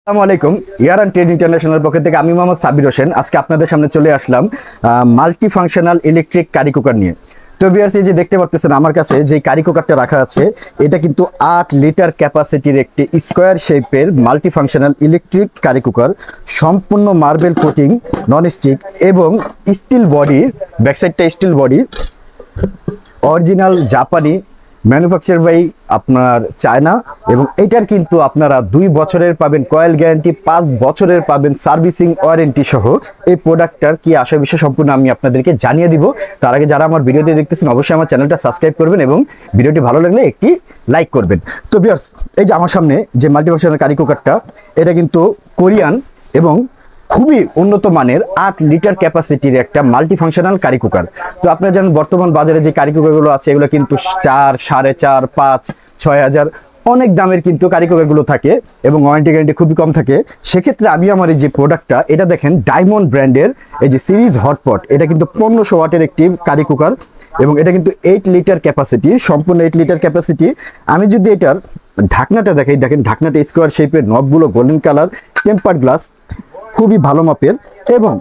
আসসালামু আলাইকুম। ইয়ার and Trade international পক্ষ থেকে আমি মোহাম্মদ সাবির হোসেন আজকে আপনাদের সামনে চলে আসলাম multi functional electric curry cooker নিয়ে। তো ভিউয়ার্স, এই যে দেখতে পাচ্ছেন আমার কাছে যে কারি কুকারটা রাখা আছে, এটা কিন্তু 8 লিটার ক্যাপাসিটির একটি স্কোয়ার শেপের multi functional electric curry cooker, সম্পূর্ণ মার্বেল কোটিং, নন স্টিক এবং স্টিল বডি, ব্যাকসাইডটা স্টিল বডি, অরিজিনাল জাপানি, ম্যানুফ্যাকচার বাই আপনার চায়না। এবং এটার কিন্তু আপনারা 2 বছরের পাবেন কয়েল গ্যারান্টি, 5 বছরের পাবেন সার্ভিসিং ওয়ারেন্টি সহ। এই প্রোডাক্টটার কি আসল বিষয় সম্পূর্ণ আমি আপনাদেরকে জানিয়ে দিব। তার আগে যারা আমার ভিডিওটি দেখতেছেন অবশ্যই আমার চ্যানেলটা সাবস্ক্রাইব করবেন এবং ভিডিওটি ভালো লাগলে একটি লাইক করবেন। তো ভিউয়ার্স, এই যে আমার সামনে যে মাল্টিফাংশনাল কারি কুকারটা, এটা কিন্তু কোরিয়ান এবং খুবই উন্নত মানের 8 লিটার ক্যাপাসিটির একটা মাল্টি ফাংশনাল কারি কুকার। তো আপনারা জানেন বর্তমান বাজারে যে কারি কুকারগুলো আছে এগুলো কিন্তু 4, 4.5, 5, 6,000 অনেক দামের কিন্তু কারি কুকারগুলো থাকে এবং ওয়ারেন্টি গ্যারান্টি খুবই কম থাকে। সেক্ষেত্রে আমি আমার এই যে প্রোডাক্টটা, এটা দেখেন ডায়মন্ড ব্র্যান্ডের এই যে সিরিজ হটপট, এটা কিন্তু 1500 ওয়াটের একটি কারি কুকার এবং এটা কিন্তু 8 লিটার ক্যাপাসিটি, সম্পূর্ণ 8 লিটার ক্যাপাসিটি। আমি যদি এটার ঢাকনাটা দেখাই, দেখেন ঢাকনাটা স্কোয়ার শেপের, নবগুলো গোল্ডেন কালার, টেম্পার্ড গ্লাস, খুবই ভালো মাপের। এবং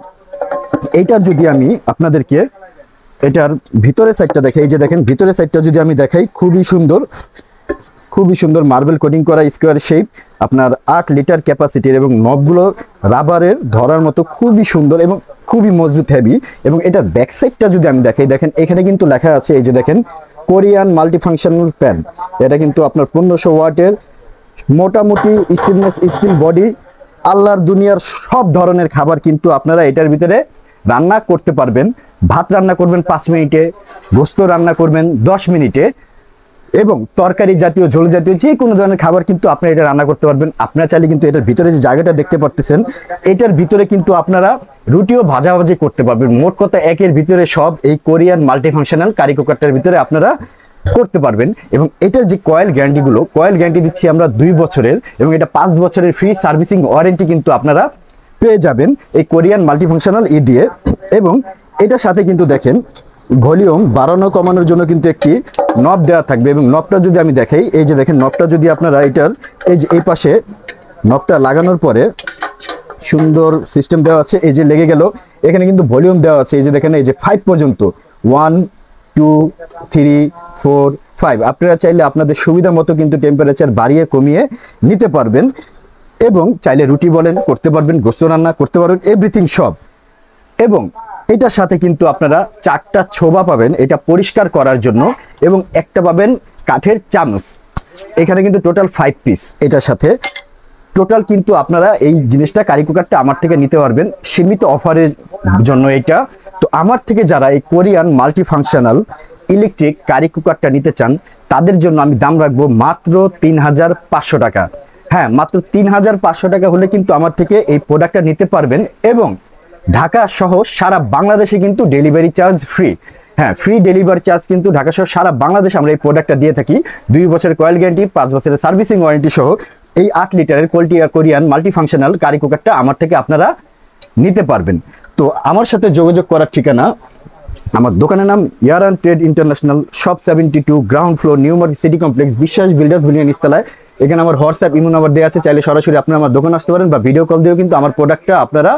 এইটার যদি আমি আপনাদেরকে এটার ভিতরের সাইডটা দেখাই, এই যে দেখেন ভিতরের সাইডটা যদি আমি দেখাই, খুবই সুন্দর মার্বেল কোটিং করা স্কোয়ার শেপ, আপনার 8 লিটার ক্যাপাসিটির এবং নবগুলো রাবারের ধরার মতো, খুবই সুন্দর এবং খুবই মজবুত, হেভি। এবং এটার ব্যাক সাইডটা যদি আমি দেখাই, দেখেন এখানে কিন্তু লেখা আছে, এই যে দেখেন কোরিয়ান মাল্টিফাংশনাল প্যান। এটা কিন্তু আপনার 1500 ওয়াটের, মোটামুটি স্টেনলেস স্টিল বডি, আল্লাহর দুনিয়ার সব ধরনের খাবার কিন্তু আপনারা এটার ভিতরে রান্না করতে পারবেন। ভাত রান্না করবেন 5 মিনিটে, গোস্ত রান্না করবেন 10 মিনিটে, এবং তরকারি জাতীয়, ঝোল জাতীয় যে কোনো ধরনের খাবার কিন্তু আপনারা এটা রান্না করতে পারবেন। আপনারা চাইলে কিন্তু এটার ভিতরে যে জায়গাটা দেখতে পারতেছেন, এটার ভিতরে কিন্তু আপনারা রুটিও ভাজাভাজি করতে পারবেন। মোট কথা একের ভিতরে সব এই কোরিয়ান মাল্টিফাংশনাল কারি কুকারটার ভিতরে আপনারা করতে পারবেন। এবং এটার যে কয়েল গ্যারান্টি দিচ্ছি আমরা 2 বছরের, এবং এটা 5 বছরের ফ্রি সার্ভিসিং ওয়ারেন্টি কিন্তু আপনারা পেয়ে যাবেন এই কোরিয়ান মাল্টিফাংশনাল দিয়ে। এবং এটার সাথে কিন্তু দেখেন ভলিউম বাড়ানো কমানোর জন্য কিন্তু একটি নব দেওয়া থাকবে। এবং নবটা যদি আমি দেখাই, এই যে দেখেন নবটা যদি আপনারা এটার এই যে এই পাশে নবটা লাগানোর পরে সুন্দর সিস্টেম দেওয়া আছে, এই যে লেগে গেল, এখানে কিন্তু ভলিউম দেওয়া আছে, এই যে দেখেন এই যে 5 পর্যন্ত, 1, 2, 3, 4, 5। আপনারা চাইলে আপনাদের সুবিধা মতো কিন্তু টেম্পারেচার বাড়িয়ে কমিয়ে নিতে পারবেন। এবং চাইলে রুটি বলেন করতে পারবেন, গোস্ত রান্না করতে পারবেন, এভরিথিং সব। এবং এটার সাথে কিন্তু আপনারা 4টা ছোবা পাবেন এটা পরিষ্কার করার জন্য, এবং একটা পাবেন কাঠের চামচ। এখানে কিন্তু টোটাল 5 পিস এটার সাথে। টোটাল কিন্তু আপনারা এই জিনিসটা, কারি কুকারটা আমার থেকে নিতে পারবেন সীমিত অফারের জন্য এটা। তো আমার থেকে যারা এই কোরিয়ান মাল্টিফাংশনাল ইলেকট্রিক কারি কুকারটা নিতে চান, তাদের জন্য আমি দাম রাখবো মাত্র 3,500 টাকা। হ্যাঁ, মাত্র 3,500 টাকা হলে কিন্তু আমার থেকে এই প্রোডাক্টটা নিতে পারবেন। এবং ঢাকা সহ সারা বাংলাদেশে কিন্তু ডেলিভারি চার্জ ফ্রি। হ্যাঁ, ফ্রি ডেলিভারি চার্জ কিন্তু ঢাকা সহ সারা বাংলাদেশে আমরা এই প্রোডাক্টটা দিয়ে থাকি। 2 বছরের কয়েল গ্যারান্টি, 5 বছরের সার্ভিসিং ওয়ারেন্টি সহ এই 8 লিটারের কোরিয়ান মাল্টিফাংশনাল কারি কুকারটা আমার থেকে আপনারা নিতে পারবেন। তো আমার সাথে যোগাযোগ করার ঠিকানা, আমার দোকানের নাম Year and Trade International, shop 72, ground floor, new market city complex, Biswas builders building নিচতলায়। এখানে আমার হোয়াটসঅ্যাপ ইমো নাম্বার দেওয়া আছে, চাইলে সরাসরি আপনারা আমার দোকানে আসতে পারেন বা ভিডিও কল দিয়েও কিন্তু আমার প্রোডাক্টটা আপনারা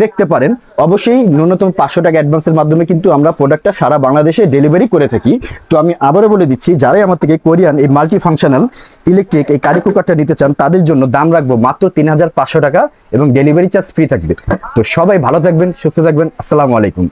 দেখতে পারেন। অবশ্যই ন্যূনতম 500 টাকা অ্যাডভান্সের মাধ্যমে কিন্তু আমরা প্রোডাক্টটা সারা বাংলাদেশে ডেলিভারি করে থাকি। তো আমি আবারও বলে দিচ্ছি, যারাই আমার থেকে কোরিয়ান এই মাল্টিফাংশনাল ইলেকট্রিক এই কারি কুকারটা নিতে চান, তাদের জন্য দাম রাখবো মাত্র 3,500 টাকা এবং ডেলিভারি চার্জ ফ্রি থাকবে। তো সবাই ভালো থাকবেন, সুস্থ থাকবেন। আসসালামু আলাইকুম।